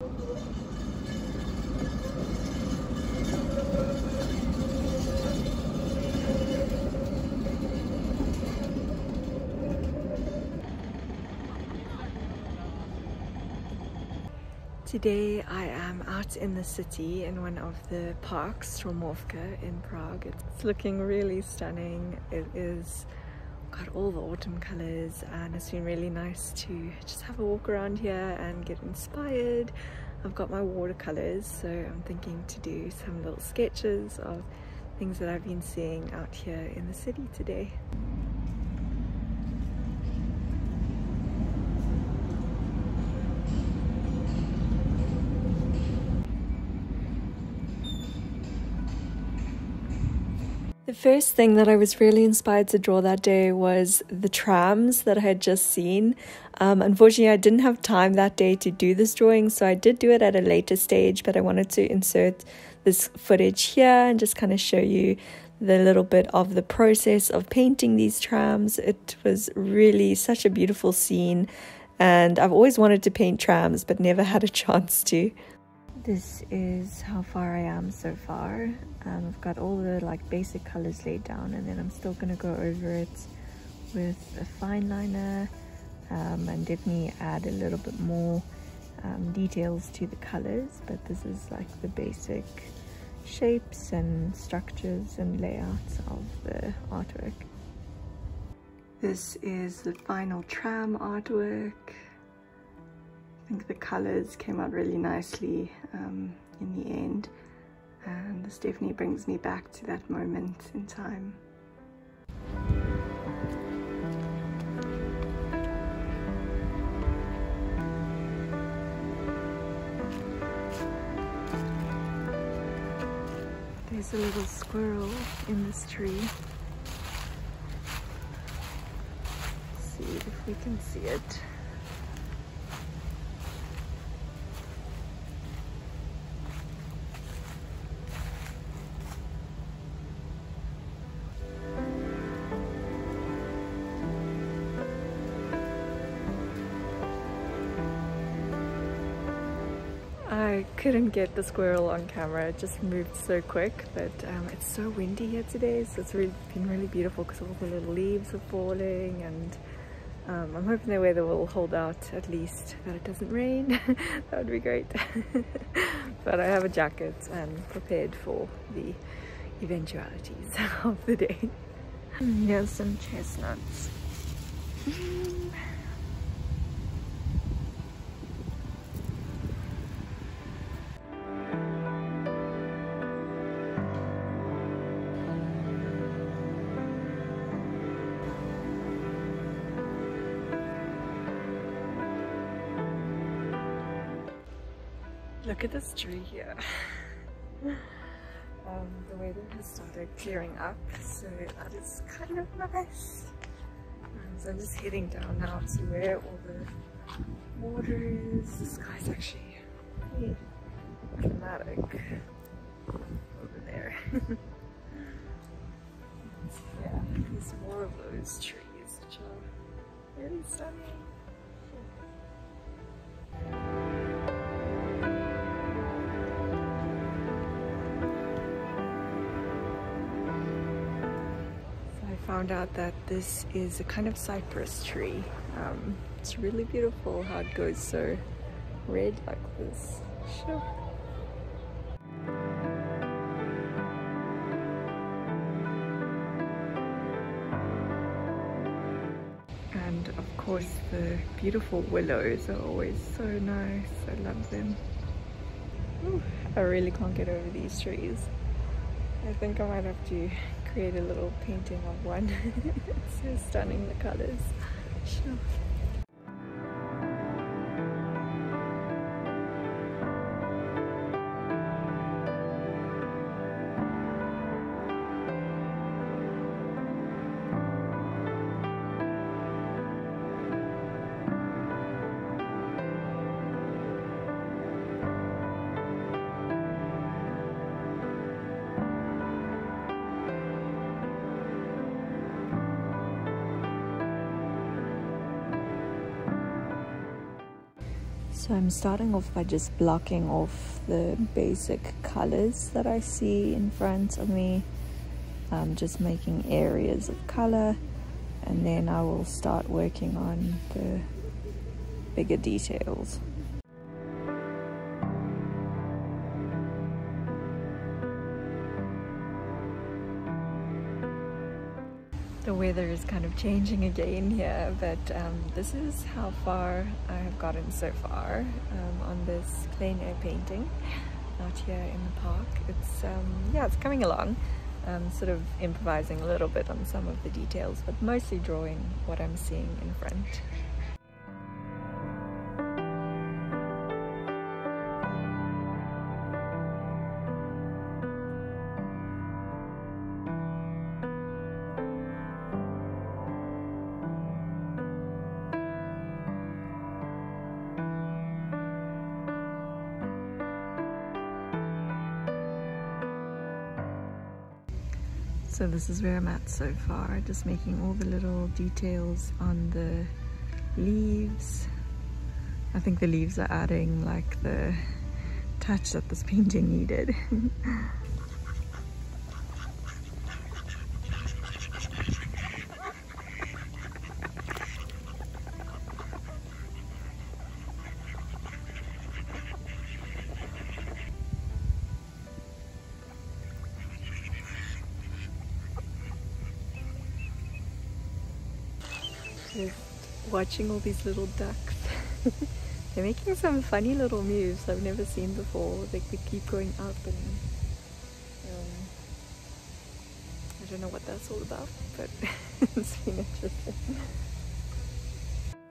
Today I am out in the city in one of the parks, Stromovka in Prague. It's looking really stunning. It is got all the autumn colors and it's been really nice to just have a walk around here and get inspired. I've got my watercolors, so I'm thinking to do some little sketches of things that I've been seeing out here in the city today. The first thing that I was really inspired to draw that day was the trams that I had just seen. Unfortunately, I didn't have time that day to do this drawing, so I did do it at a later stage, but I wanted to insert this footage here and just kind of show you the little bit of the process of painting these trams. It was really such a beautiful scene, and I've always wanted to paint trams, but never had a chance to. This is how far I am so far. I've got all the basic colors laid down, and then I'm still going to go over it with a fine liner and definitely add a little bit more details to the colors, but this is the basic shapes and structures and layouts of the artwork. This is the final tram artwork. I think the colors came out really nicely in the end, and this definitely brings me back to that moment in time. There's a little squirrel in this tree. Let's see if we can see it. I couldn't get the squirrel on camera, it just moved so quick, but it's so windy here today, so it's been really beautiful because all the little leaves are falling, and I'm hoping the weather will hold out, at least that it doesn't rain. That would be great. But I have a jacket and prepared for the eventualities of the day. Here's some chestnuts. Look at this tree here. The weather has started clearing up, so that is kind of nice. So I'm just heading down now to where all the water is. The sky's actually pretty dramatic over there. Yeah, there's more of those trees which are really stunning. Found out that this is a kind of cypress tree. It's really beautiful how it goes so red like this. Sure. And of course the beautiful willows are always so nice. I love them. Ooh, I really can't get over these trees. I think I might have to create a little painting of one. It's so stunning, the colors. Sure. So I'm starting off by just blocking off the basic colors that I see in front of me. Just making areas of color, and then I will start working on the bigger details. The weather is kind of changing again here, but this is how far I have gotten so far on this plein air painting out here in the park. It's yeah, it's coming along. Sort of improvising a little bit on some of the details, but mostly drawing what I'm seeing in front. So this is where I'm at so far, just making all the little details on the leaves. I think the leaves are adding like the touch that this painting needed. Just watching all these little ducks. They're making some funny little moves I've never seen before. They keep going up, and I don't know what that's all about, but it's been interesting.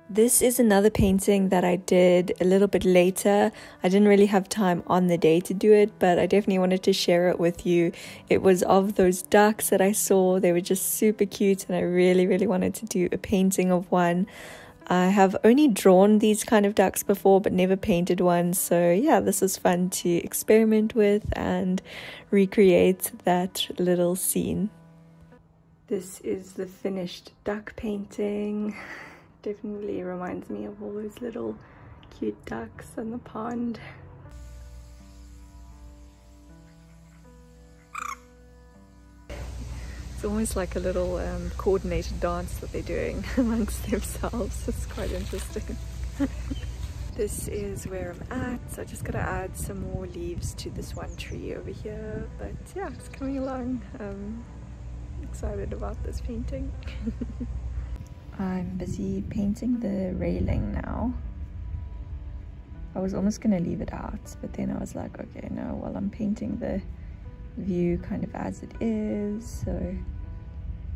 This is another painting that I did a little bit later. I didn't really have time on the day to do it, but I definitely wanted to share it with you. It was of those ducks that I saw. They were just super cute, and I really wanted to do a painting of one. I have only drawn these kind of ducks before, but never painted one. So yeah, this is fun to experiment with and recreate that little scene. This is the finished duck painting. Definitely reminds me of all those little cute ducks in the pond. It's almost like a little coordinated dance that they're doing amongst themselves. It's quite interesting. This is where I'm at, so I just gotta add some more leaves to this one tree over here. But yeah, it's coming along. I'm excited about this painting. I'm busy painting the railing now. I was almost gonna leave it out, but then I was like, okay, no, well, I'm painting the view kind of as it is, so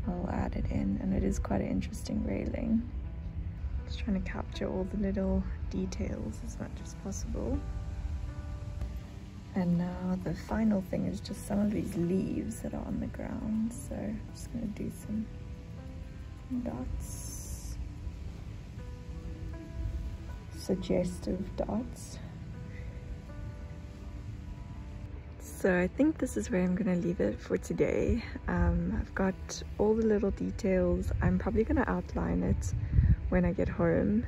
I'll add it in. And it is quite an interesting railing. Just trying to capture all the little details as much as possible. And now the final thing is just some of these leaves that are on the ground, so I'm just gonna do some dots, suggestive dots. So I think this is where I'm gonna leave it for today. I've got all the little details. I'm probably gonna outline it when I get home,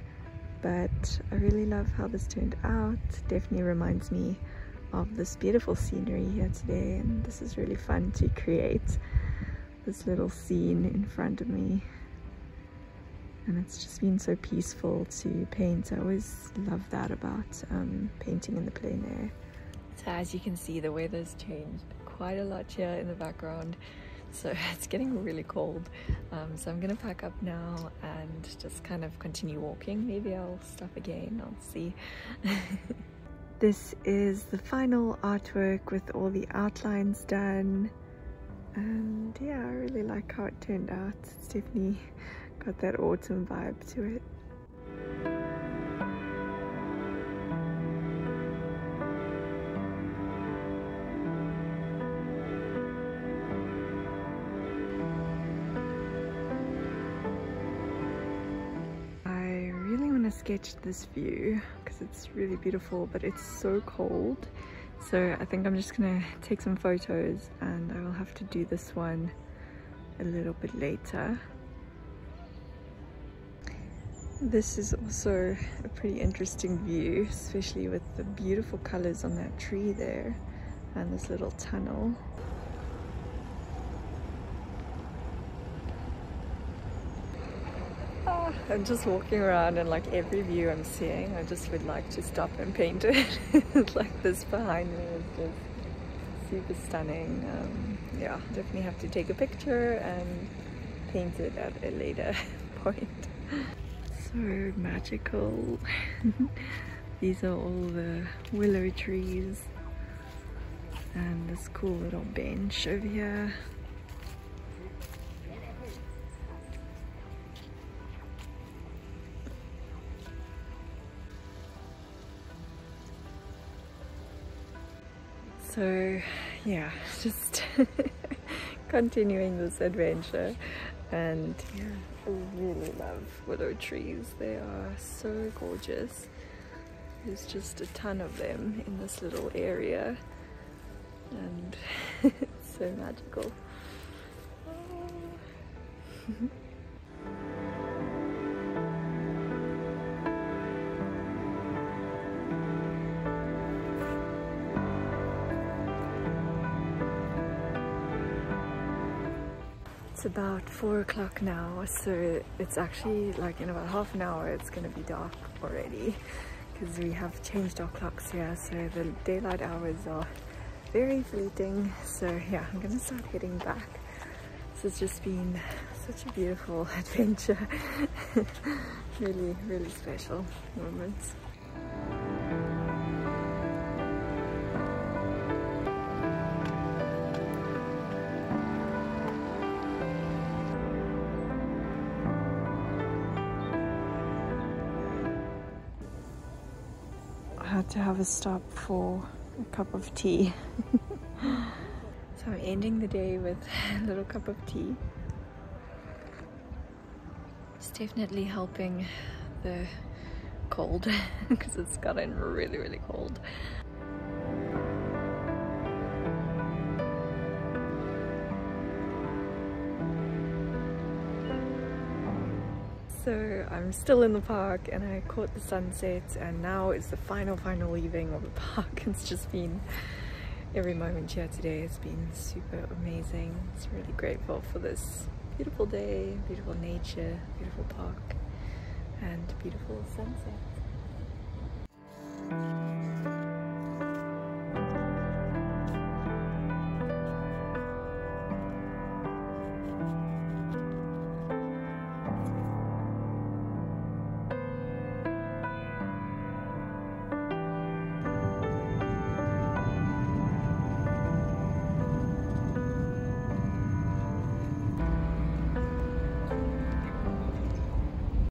but I really love how this turned out. Definitely reminds me of this beautiful scenery here today, and this is really fun to create this little scene in front of me. And it's just been so peaceful to paint. I always love that about painting in the plein air. So as you can see, the weather's changed quite a lot here in the background, so it's getting really cold. So I'm gonna pack up now and just kind of continue walking. Maybe I'll stop again, I'll see. This is the final artwork with all the outlines done, and yeah, I really like how it turned out. It's definitely got that autumn vibe to it. I really want to sketch this view because it's really beautiful, but it's so cold. So I think I'm just gonna take some photos, and I will have to do this one a little bit later. This is also a pretty interesting view, especially with the beautiful colors on that tree there and this little tunnel. I'm just walking around and like every view I'm seeing, I just would like to stop and paint it. Like this behind me is just super stunning. Yeah, definitely have to take a picture and paint it at a later point. So magical. These are all the willow trees and this cool little bench over here. So yeah, just continuing this adventure, and yeah, I really love willow trees. They are so gorgeous. There's just a ton of them in this little area and it's so magical. It's about 4 o'clock now, so it's actually like in about half an hour it's gonna be dark already because we have changed our clocks here, so the daylight hours are very fleeting. So yeah, I'm gonna start heading back. This has just been such a beautiful adventure. really special moments. I had to have a stop for a cup of tea. So I'm ending the day with a little cup of tea. It's definitely helping the cold because it's gotten really cold. So I'm still in the park and I caught the sunset, and now it's the final leaving of the park. It's just been, every moment here today has been super amazing. It's really grateful for this beautiful day, beautiful nature, beautiful park and beautiful sunset.